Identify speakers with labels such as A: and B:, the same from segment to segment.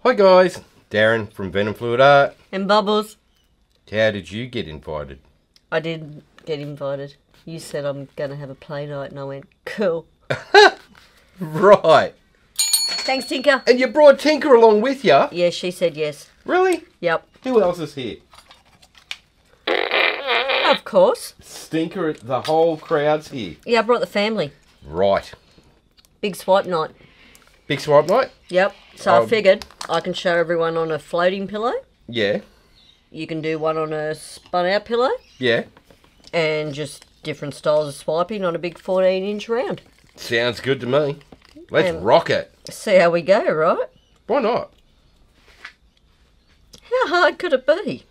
A: Hi guys, Darren from Venom Fluid Art.
B: And Bubbles.
A: How did you get invited?
B: I did get invited. You said I'm going to have a play night and I went, cool.
A: Right.
B: Thanks, Tinker.
A: And you brought Tinker along with you?
B: Yeah, she said yes.
A: Really?
B: Yep.
A: Who else is here?
B: Of course.
A: Stinker, the whole crowd's here.
B: Yeah, I brought the family.
A: Right.
B: Big swipe night.
A: Big swipe night?
B: Yep. So I figured I can show everyone on a floating pillow.
A: Yeah.
B: You can do one on a spun out pillow.
A: Yeah.
B: And just different styles of swiping on a big 14-inch round.
A: Sounds good to me. Let's rock it.
B: See how we go, right?
A: Why not?
B: How hard could it be?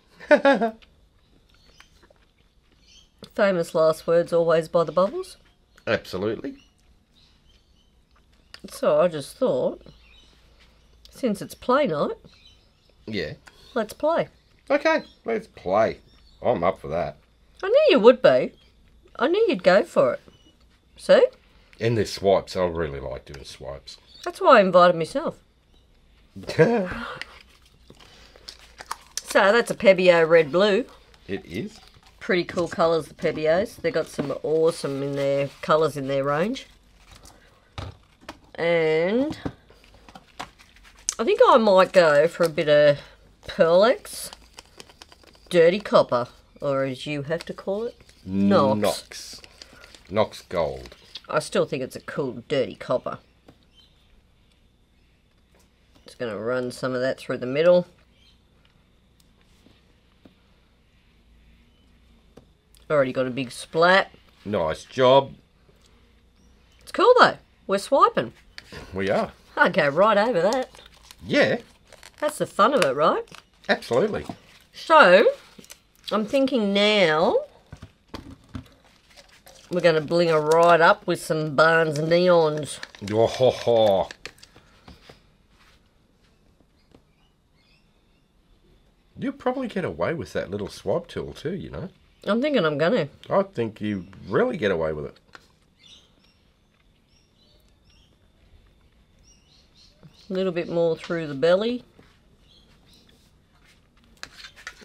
B: Famous last words always by the Bubbles.
A: Absolutely.
B: So I just thought, since it's play night,
A: Yeah.
B: let's play.
A: Okay, let's play. I'm up for that.
B: I knew you would be. I knew you'd go for it. See?
A: And there's swipes. I really like doing swipes.
B: That's why I invited myself. So that's a Pebeo red blue.
A: It is.
B: Pretty cool colours, the Pebeos. They've got some awesome in their colours in their range. And I think I might go for a bit of Pearlex Dirty Copper, or as you have to call it, Nox.
A: Nox Gold.
B: I still think it's a cool Dirty Copper. Just going to run some of that through the middle. Already got a big splat.
A: Nice job.
B: It's cool though. We're swiping.
A: We are.
B: I'd go right over that.
A: Yeah.
B: That's the fun of it, right?
A: Absolutely.
B: So, I'm thinking now we're going to bling her right up with some Barnes Neons.
A: Oh, ho, ho. You'll probably get away with that little swipe tool too, you know.
B: I'm thinking I'm going to.
A: I think you really get away with it.
B: A little bit more through the belly.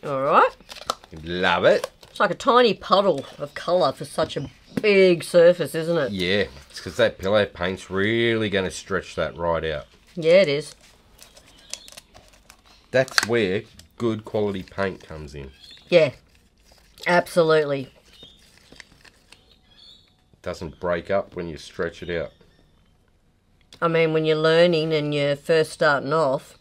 B: Alright.
A: Love it.
B: It's like a tiny puddle of colour for such a big surface, isn't it?
A: Yeah, it's because that pillow paint's really going to stretch that right out.
B: Yeah, it is.
A: That's where good quality paint comes in.
B: Yeah, absolutely.
A: It doesn't break up when you stretch it out.
B: I mean, when you're learning and you're first starting off,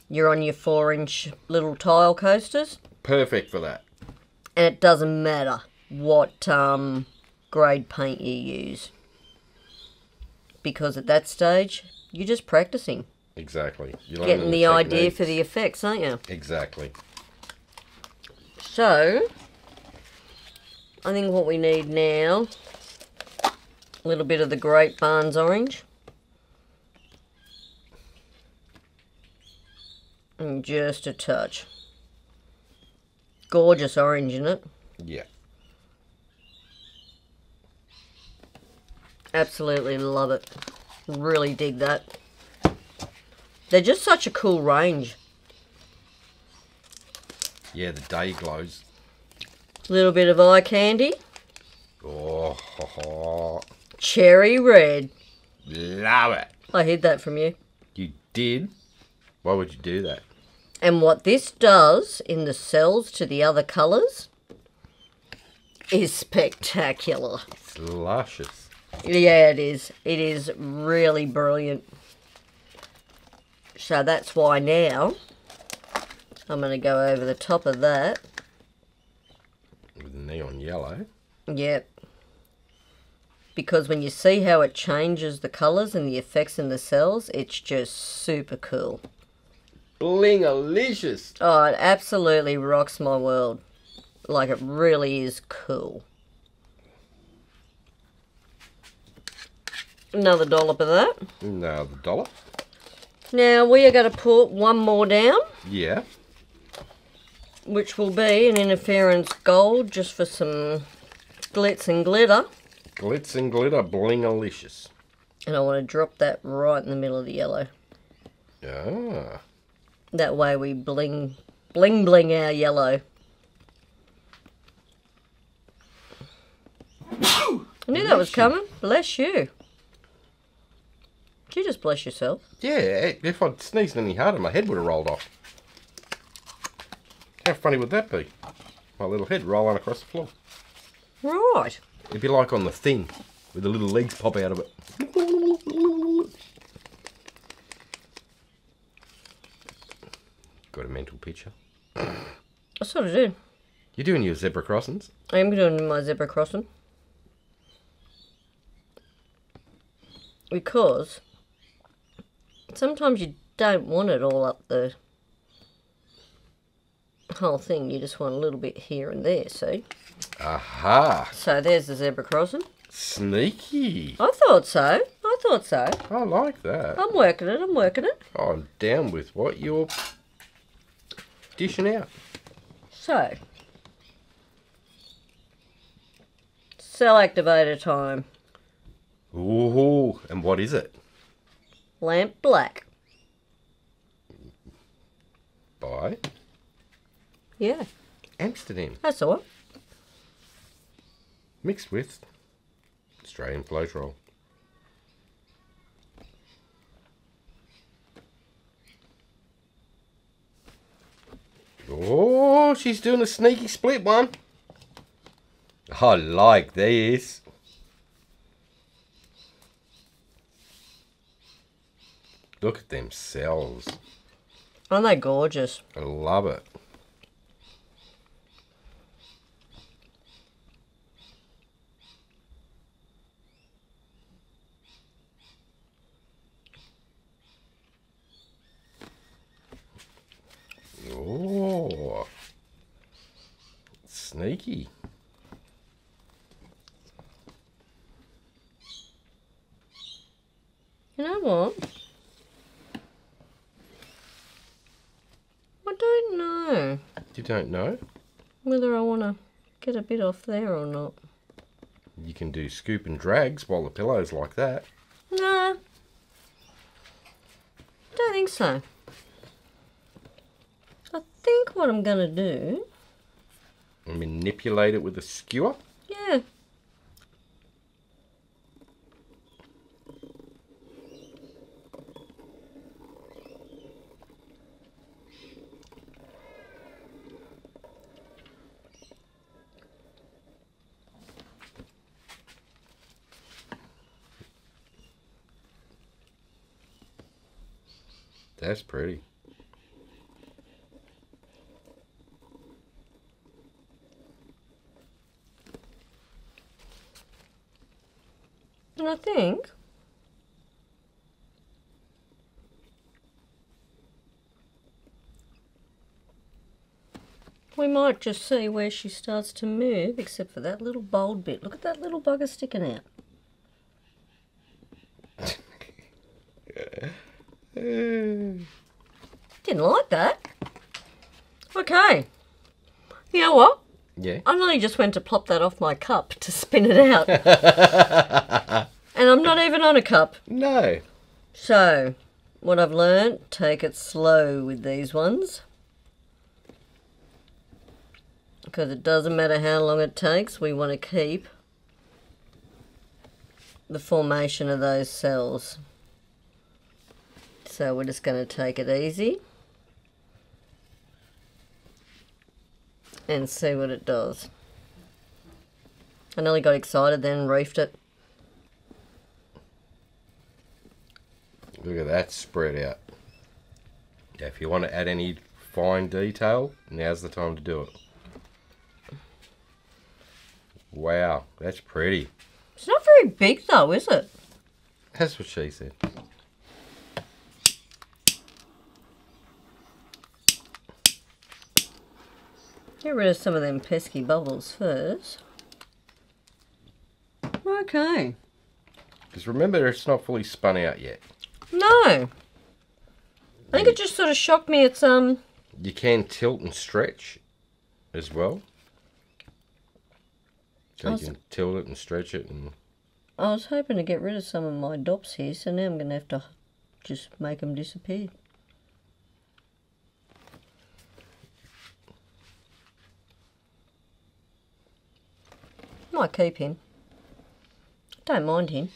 B: you're on your 4-inch little tile coasters.
A: Perfect for that.
B: And it doesn't matter what grade paint you use. Because at that stage, you're just practicing.
A: Exactly. You're
B: getting the idea for the effects, aren't you?
A: Exactly.
B: So, I think what we need now, a little bit of the Great Barnes Orange. And just a touch. Gorgeous orange in it.
A: Yeah.
B: Absolutely love it. Really dig that. They're just such a cool range.
A: Yeah, the day glows.
B: A little bit of eye candy.
A: Oh, ho, ho.
B: Cherry red.
A: Love it.
B: I hid that from you.
A: You did? Why would you do that?
B: And what this does in the cells to the other colours is spectacular.
A: It's luscious.
B: Yeah, it is. It is really brilliant. So that's why now I'm going to go over the top of that.
A: With the neon yellow.
B: Yep. Because when you see how it changes the colours and the effects in the cells, it's just super cool.
A: Bling-alicious.
B: Oh, it absolutely rocks my world. Like, it really is cool. Another dollop of that.
A: Another dollop.
B: Now, we are going to put one more down.
A: Yeah.
B: Which will be an interference gold, just for some glitz and glitter.
A: Glitz and glitter, bling-alicious.
B: And I want to drop that right in the middle of the yellow.
A: Ah.
B: That way we bling our yellow. I knew that was coming. Bless you. Did you just bless yourself?
A: Yeah, if I'd sneezed any harder, my head would have rolled off. How funny would that be? My little head rolling across the floor.
B: Right.
A: It'd be like on The Thing, with the little legs pop out of it. Got a mental picture.
B: I sort of do.
A: You're doing your zebra crossings?
B: I am doing my zebra crossing. Because sometimes you don't want it all up the whole thing. You just want a little bit here and there, see?
A: Aha!
B: So there's the zebra crossing.
A: Sneaky!
B: I thought so. I thought so.
A: I like that.
B: I'm working it. I'm working it.
A: I'm down with what you're dishing out.
B: So, cell activator time.
A: Ooh, and what is it?
B: Lamp black.
A: By
B: Yeah,
A: Amsterdam.
B: that's all.
A: Mixed with Australian floetrol. Oh, she's doing a sneaky split one. I like this. Look at them cells.
B: Aren't they gorgeous?
A: I love it. Oh, sneaky.
B: You know what? I don't know
A: You don't know?
B: whether I want to get a bit off there or not.
A: You can do scoop and drags while the pillow's like that.
B: No, don't think so. I think what I'm going to do...
A: And manipulate it with a skewer.
B: Yeah.
A: That's pretty.
B: And I think we might just see where she starts to move, except for that little bold bit. Look at that little bugger sticking out. Didn't like that. Okay. You know what?
A: Yeah.
B: I nearly just went to plop that off my cup to spin it out. And I'm not even on a cup.
A: No.
B: So, what I've learnt, take it slow with these ones. Because it doesn't matter how long it takes, we want to keep the formation of those cells. So we're just going to take it easy and see what it does. I nearly got excited then and reefed it.
A: Look at that spread out. Yeah, if you want to add any fine detail, now's the time to do it. Wow, that's pretty.
B: It's not very big though, is it?
A: That's what she said.
B: Get rid of some of them pesky bubbles first. Okay.
A: Because remember, it's not fully spun out yet.
B: No. I think it just sort of shocked me. It's
A: You can tilt and stretch as well. So you can tilt it and stretch it. And
B: I was hoping to get rid of some of my dops here, so now I'm going to have to just make them disappear. Might keep him. Don't mind him.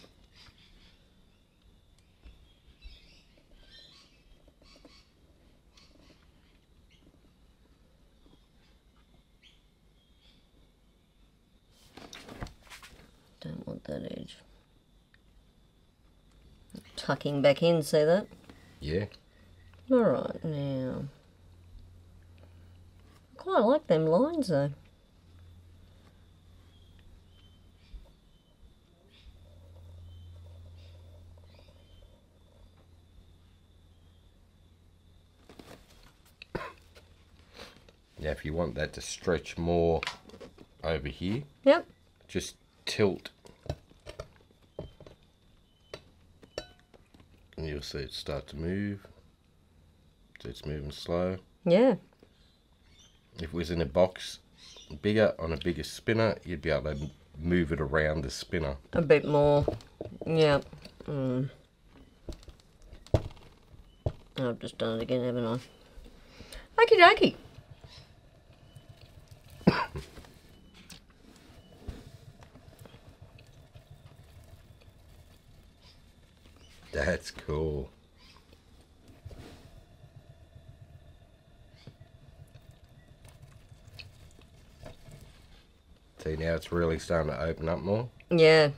B: Don't want that edge. Tucking back in, see that?
A: Yeah.
B: Alright, now. I quite like them lines though.
A: Now if you want that to stretch more over here,
B: Yep.
A: just tilt. And you'll see it start to move. So it's moving slow.
B: Yeah.
A: If it was in a box bigger, on a bigger spinner, you'd be able to move it around the spinner.
B: A bit more. Yeah. I've just done it again, haven't I? Okie dokie.
A: That's cool. See, now it's really starting to open up more.
B: Yeah.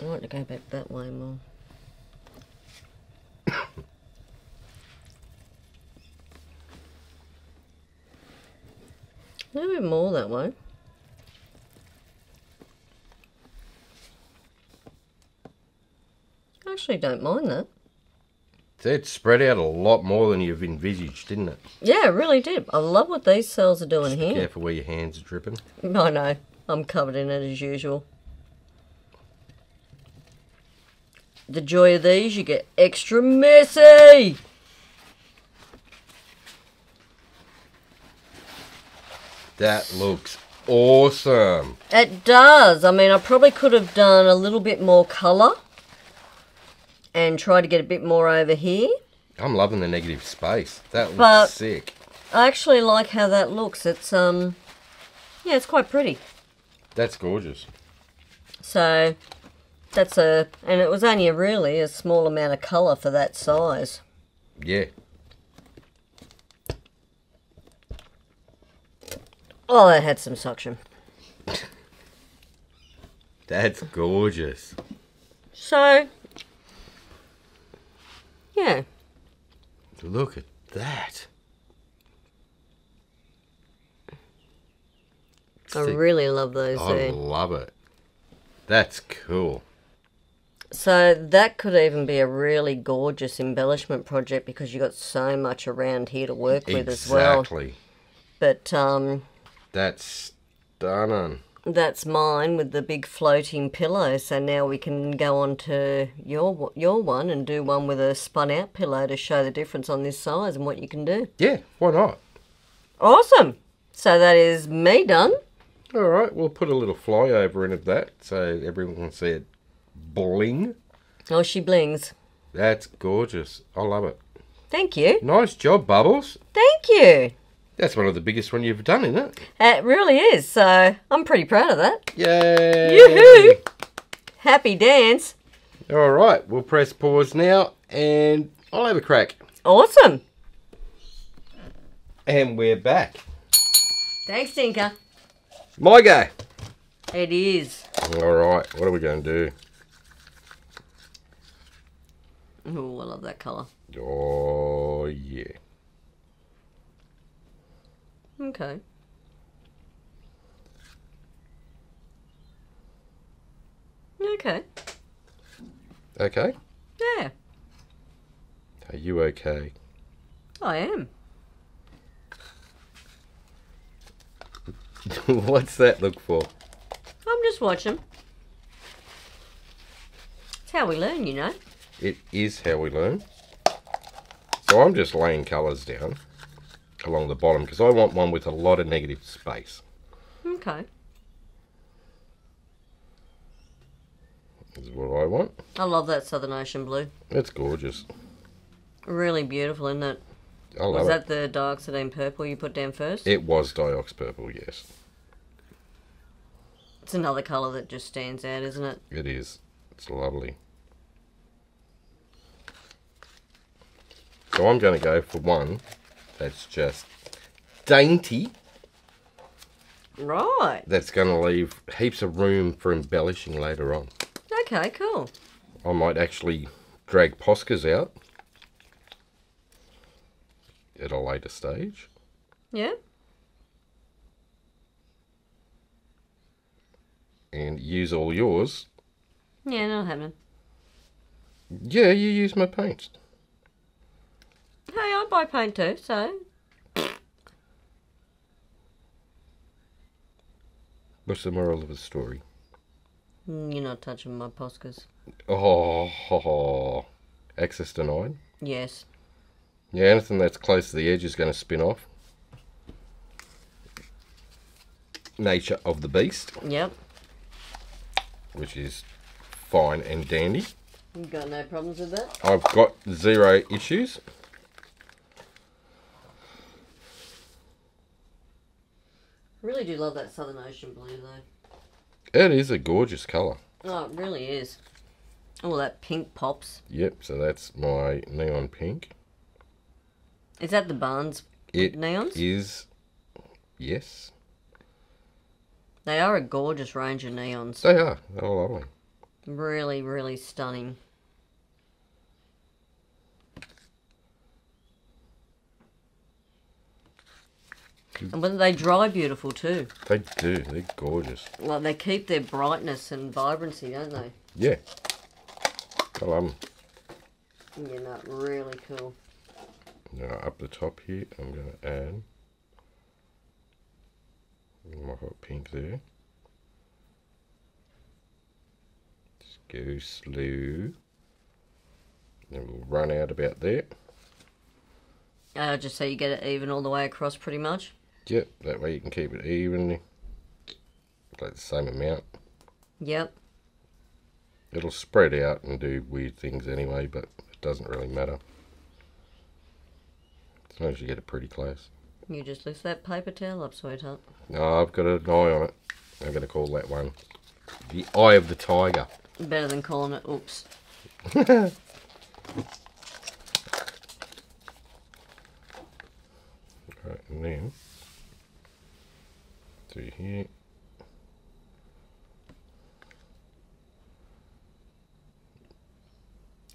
B: I want to go back that way more. A little bit more that way. I actually don't mind that.
A: See, it spread out a lot more than you've envisaged, didn't it?
B: Yeah, it really did. I love what these cells are doing
A: Just be
B: here.
A: careful where your hands are dripping.
B: I know. I'm covered in it as usual. The joy of these, you get extra messy.
A: That looks awesome.
B: It does. I mean, I probably could have done a little bit more colour and try to get a bit more over here.
A: I'm loving the negative space. That looks
B: But
A: sick.
B: I actually like how that looks. It's yeah, it's quite pretty.
A: That's gorgeous.
B: So that's and it was only really a small amount of colour for that size.
A: Yeah.
B: Oh, that had some suction.
A: That's gorgeous.
B: So yeah.
A: Look at that.
B: I really love those
A: I
B: there.
A: love it. That's cool.
B: So that could even be a really gorgeous embellishment project because you got so much around here to work with as well.
A: Exactly.
B: But
A: That's stunning.
B: that's mine with the big floating pillow. So now we can go on to your one and do one with a spun out pillow to show the difference on this size and what you can do.
A: Yeah, why not?
B: Awesome. So that is me done.
A: All right, we'll put a little flyover in of that so everyone can see it bling.
B: Oh, she blings.
A: That's gorgeous. I love it.
B: Thank you.
A: Nice job, Bubbles.
B: Thank you.
A: That's one of the biggest one you've done, isn't it?
B: It really is. So I'm pretty proud of that.
A: Yay!
B: Yoo-hoo! Happy dance.
A: All right, we'll press pause now and I'll have a crack.
B: Awesome.
A: And we're back.
B: Thanks, Tinker.
A: My go.
B: It is.
A: All right, what are we going to do?
B: Oh, I love that colour.
A: Oh, yeah.
B: Okay. Okay.
A: Okay.
B: Yeah,
A: Are you okay?
B: I am.
A: What's that look for?
B: I'm just watching. It's how we learn, you know.
A: It is how we learn. So I'm just laying colours down along the bottom because I want one with a lot of negative space.
B: Okay.
A: This is what I want.
B: I love that Southern Ocean blue.
A: It's gorgeous.
B: Really beautiful, isn't it?
A: I love
B: Was
A: it.
B: that the dioxazine purple you put down first?
A: It was Diox purple, yes.
B: It's another colour that just stands out, isn't it?
A: It is. It's lovely. So I'm going to go for one that's just dainty.
B: Right.
A: That's going to leave heaps of room for embellishing later on.
B: Okay, cool.
A: I might actually drag Poscas out at a later stage.
B: Yeah.
A: And use all yours.
B: Yeah, not happening.
A: Yeah, you use my paints.
B: Hey, I buy paint too, so...
A: What's the moral of the story?
B: You're not touching my Poscas.
A: Oh, access denied.
B: Yes.
A: Yeah, anything that's close to the edge is going to spin off. Nature of the beast.
B: Yep.
A: Which is fine and dandy.
B: You got no problems with that?
A: I've got 0 issues.
B: I really do love that Southern Ocean blue though.
A: It is a gorgeous colour.
B: Oh, it really is. Oh, that pink pops.
A: Yep, so that's my neon pink.
B: Is that the Barnes neons?
A: It is, yes.
B: They are a gorgeous range of neons.
A: They are. They're lovely.
B: Really, really stunning. And whether they dry beautiful too.
A: They do. They're gorgeous.
B: Like they keep their brightness and vibrancy, don't they?
A: Yeah. I love them.
B: Yeah, no, really cool.
A: Now up the top here, I'm going to add my hot pink there. Just go slow. Then we'll run out about there.
B: Just so you get it even all the way across pretty much.
A: Yep, that way you can keep it evenly. Like the same amount.
B: Yep.
A: It'll spread out and do weird things anyway, but it doesn't really matter. As long as you get it pretty close.
B: You just lift that paper towel up, sweetheart.
A: No, I've got an eye on it. I'm going to call that one the Eye of the Tiger.
B: Better than calling it oops.
A: Right, and then through here.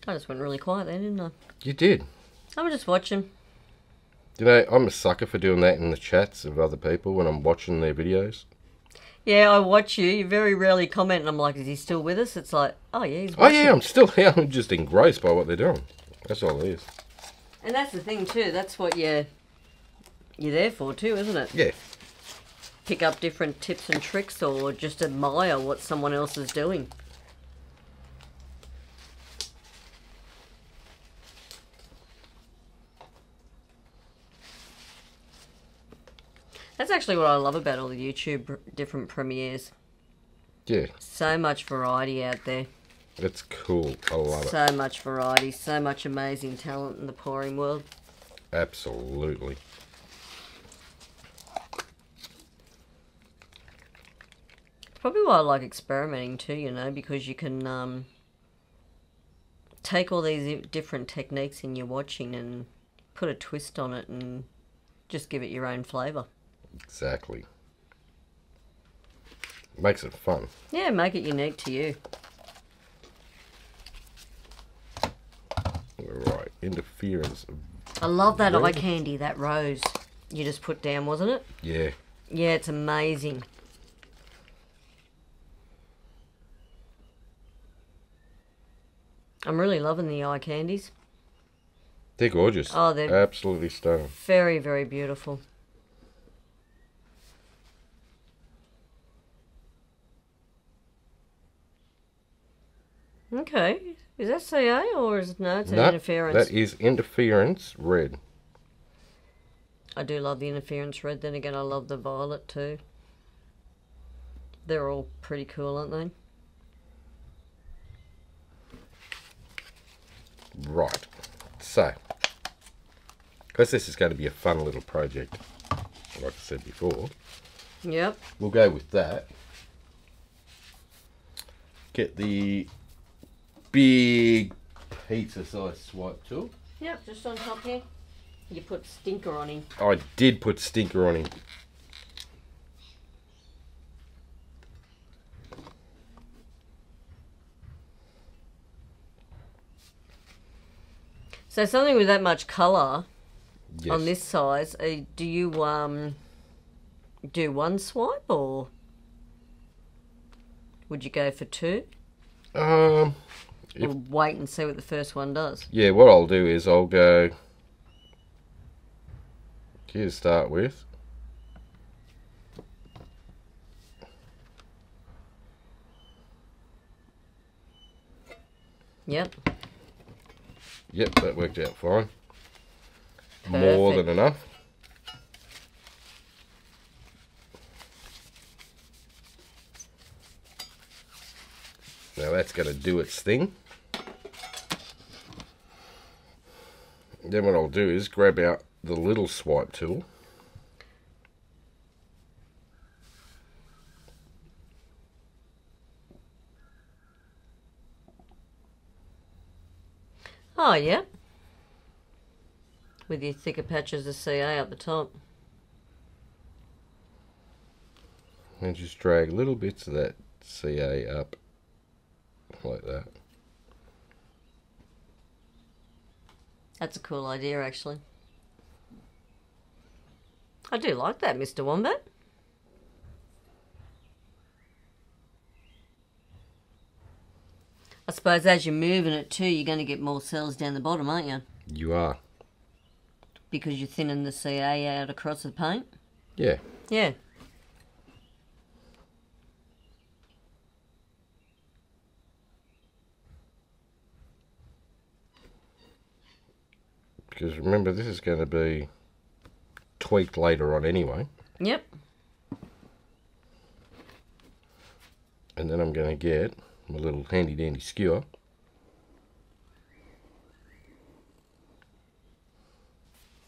B: I just went really quiet there, didn't I?
A: You did.
B: I was just watching.
A: You know, I'm a sucker for doing that in the chats of other people when I'm watching their videos.
B: Yeah, I watch you. You very rarely comment, and I'm like, is he still with us? It's like, oh yeah, he's watching.
A: Oh yeah, I'm still here. I'm just engrossed by what they're doing. That's all it is.
B: And that's the thing too. That's what you're there for too, isn't it?
A: Yeah.
B: Pick up different tips and tricks, or just admire what someone else is doing. That's actually what I love about all the YouTube different premieres.
A: Yeah.
B: So much variety out there.
A: It's cool. I love it.
B: So much variety, so much amazing talent in the pouring world.
A: Absolutely.
B: Probably why I like experimenting too, you know, because you can take all these different techniques in your watching and put a twist on it and just give it your own flavour.
A: Exactly. Makes it fun.
B: Yeah, make it unique to you.
A: Right, interference.
B: I love that eye
A: Red.
B: candy, that rose you just put down, wasn't it?
A: Yeah.
B: Yeah, it's amazing. I'm really loving the eye candies.
A: They're gorgeous.
B: Oh, they're
A: absolutely stunning.
B: very, very beautiful. Okay. Is that CA or is it no? It's an interference.
A: That is interference red.
B: I do love the interference red. Then again, I love the violet too. They're all pretty cool, aren't they?
A: Right. So, Because this is going to be a fun little project, like I said before.
B: Yep.
A: We'll go with that. Get the big pizza size swipe tool.
B: Yep, just on top here. You put stinker on him.
A: I did put stinker on him.
B: So something with that much colour
A: Yes.
B: on this size, do you do one swipe or would you go for two? Or wait and see what the first one does?
A: Yeah, what I'll do is I'll go here to start with.
B: Yep.
A: Yep, that worked out fine. More
B: Perfect.
A: than enough. Now that's going to do its thing. Then what I'll do is grab out the little swipe tool.
B: Oh, yeah. With your thicker patches of CA up the top.
A: And just drag little bits of that CA up like that.
B: That's a cool idea, actually. I do like that, Mr. Wombat. I suppose as you're moving it too, you're going to get more cells down the bottom, aren't you?
A: You are.
B: Because you're thinning the CA out across the paint.
A: Yeah.
B: Yeah.
A: Because remember, this is going to be tweaked later on anyway.
B: Yep.
A: And then I'm going to get my little handy dandy skewer.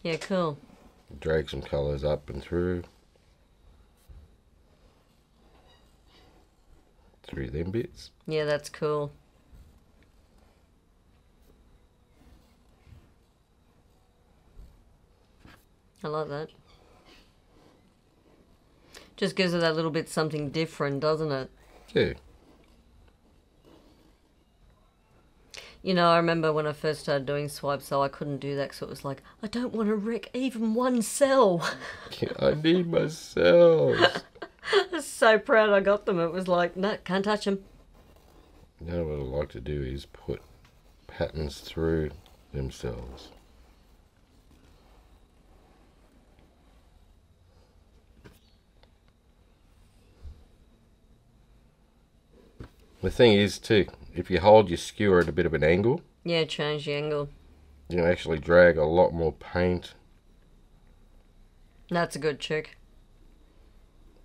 B: Yeah, cool.
A: Drag some colours up and through them bits.
B: Yeah, that's cool. I like that. Just gives it that little bit something different, doesn't it?
A: Yeah.
B: You know, I remember when I first started doing swipes, so I couldn't do that because it was like, I don't want to wreck even one cell.
A: Yeah, I need my cells.
B: I was so proud I got them. It was like, no, can't touch them.
A: Now what I like to do is put patterns through themselves. The thing is too, if you hold your skewer at a bit of an angle,
B: Yeah, change the angle.
A: you can actually drag a lot more paint.
B: That's a good trick.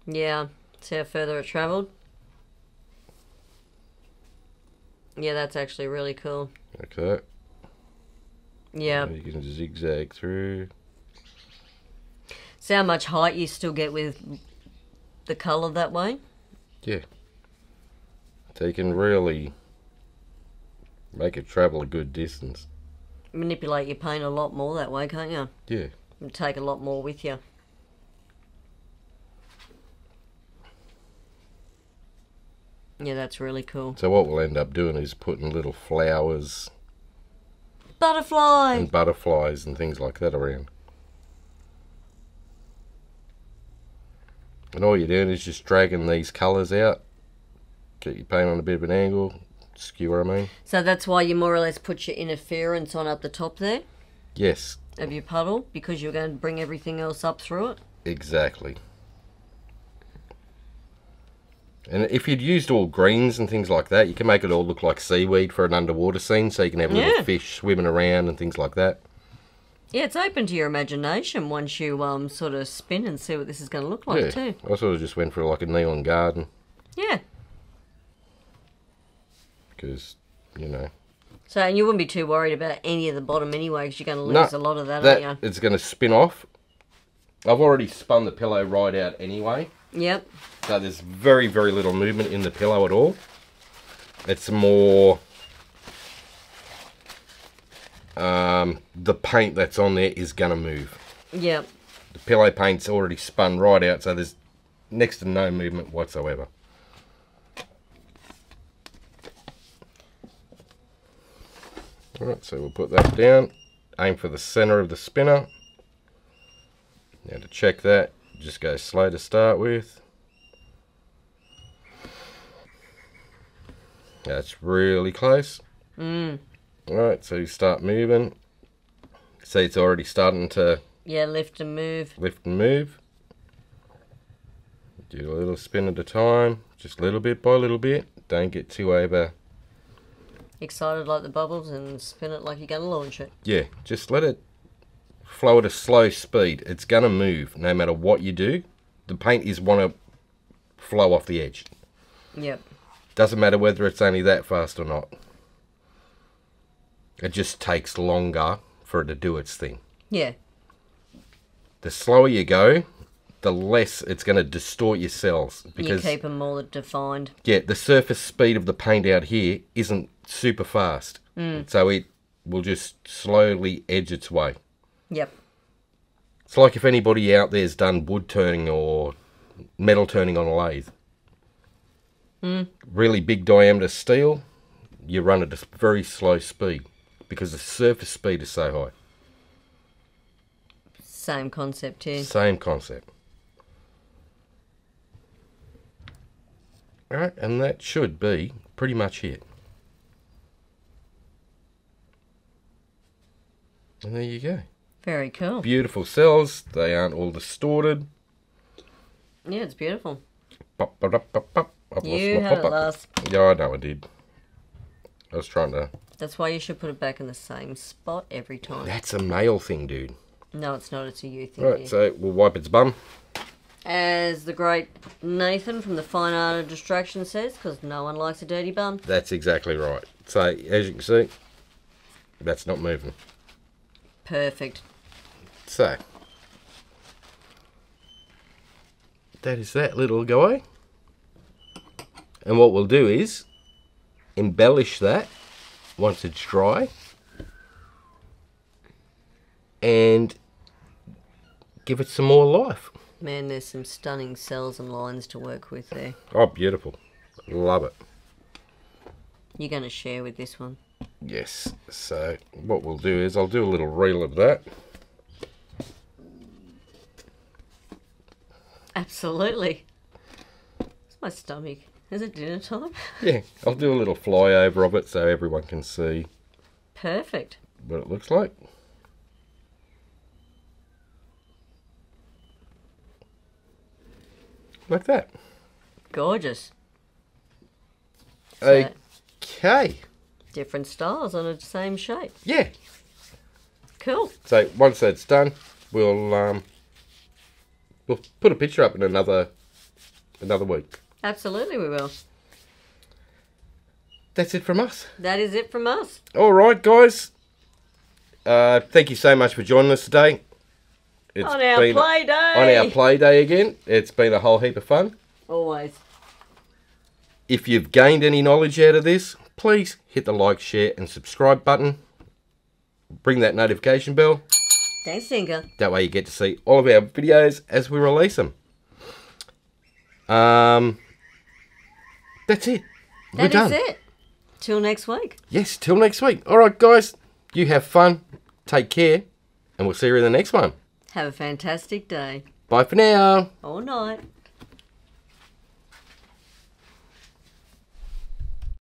B: Yeah, see how further it travelled? Yeah, that's actually really cool.
A: Like that.
B: Yeah.
A: And you can zigzag through.
B: See how much height you still get with the colour that way?
A: Yeah. So you can really make it travel a good distance.
B: Manipulate your paint a lot more that way, can't you?
A: Yeah.
B: And take a lot more with you. Yeah, that's really cool.
A: So what we'll end up doing is putting little flowers
B: Butterfly!
A: and butterflies and things like that around. And all you're doing is just dragging these colours out. Get your paint on a bit of an angle. Skewer, I mean.
B: So that's why you more or less put your interference on up the top there
A: Yes,
B: of your puddle, because you're going to bring everything else up through it.
A: exactly. And if you'd used all greens and things like that, you can make it all look like seaweed for an underwater scene, so you can have little fish swimming around and things like that.
B: Yeah, it's open to your imagination once you sort of spin and see what this is going to look like too.
A: I sort of just went for like a neon garden
B: Yeah.
A: because, you know,
B: So, and you wouldn't be too worried about any of the bottom anyway, because you're going to lose a lot of that, aren't you?
A: It's going to spin off. I've already spun the pillow right out anyway.
B: Yep.
A: So there's very, very little movement in the pillow at all. It's more the paint that's on there is going to move.
B: Yep.
A: The pillow paint's already spun right out, so there's next to no movement whatsoever. Alright, so we'll put that down. Aim for the center of the spinner. Now to check that, just go slow to start with. That's really close. Alright, so you start moving. See, it's already starting to...
B: Yeah, lift and move.
A: Lift and move. Do a little spin at a time, just little bit by little bit. Don't get too over...
B: Excited like the bubbles and spin it like you're going to launch it.
A: Yeah, just let it flow at a slow speed. It's going to move no matter what you do. The paint is want to flow off the edge.
B: Yep.
A: Doesn't matter whether it's only that fast or not. It just takes longer for it to do its thing.
B: Yeah.
A: The slower you go, the less it's going to distort your cells. Because,
B: you keep them more defined.
A: Yeah, the surface speed of the paint out here isn't super fast. So it will just slowly edge its way.
B: Yep.
A: It's like if anybody out there's done wood turning or metal turning on a lathe. Really big diameter steel, you run at a very slow speed because the surface speed is so high.
B: Same concept here.
A: Same concept. Alright, and that should be pretty much it. And there you go.
B: Very cool.
A: Beautiful cells. They aren't all distorted.
B: Yeah, it's beautiful.
A: Pop, pop, pop, pop, pop. I've
B: You
A: lost my
B: had it
A: pop-up.
B: last.
A: Yeah, I know I did. I was trying to...
B: That's why you should put it back in the same spot every time.
A: That's a male thing, dude.
B: No, it's not. It's a you thing.
A: Right,
B: Dear.
A: so we'll wipe its bum.
B: As the great Nathan from the Fine Art of Distraction says, because no one likes a dirty bum.
A: That's exactly right. So, as you can see, that's not moving.
B: Perfect.
A: So, that is that little guy. And what we'll do is embellish that once it's dry and give it some more life.
B: Man, there's some stunning cells and lines to work with there.
A: Oh, beautiful. Love it.
B: You're going to share with this one.
A: Yes. So what we'll do is I'll do a little reel of that.
B: Absolutely. It's my stomach. Is it dinner time?
A: Yeah, I'll do a little flyover of it so everyone can see
B: Perfect.
A: what it looks like. Like that.
B: Gorgeous. So,
A: Okay.
B: different styles on the same shape.
A: Yeah.
B: Cool.
A: So once that's done, we'll put a picture up in another week.
B: Absolutely we will.
A: That's it from us.
B: That is it from us.
A: All right, guys. Thank you so much for joining us today. It's
B: On our
A: been
B: play day.
A: on our play day again. It's been a whole heap of fun.
B: Always.
A: If you've gained any knowledge out of this, please hit the like, share and subscribe button. Bring that notification bell.
B: Thanks, Tinker.
A: That way you get to see all of our videos as we release them. That's it. We're done.
B: That is it. Till next week.
A: Yes, till next week. All right, guys. You have fun. Take care. And we'll see you in the next one.
B: Have a fantastic day.
A: Bye for now.
B: Or night.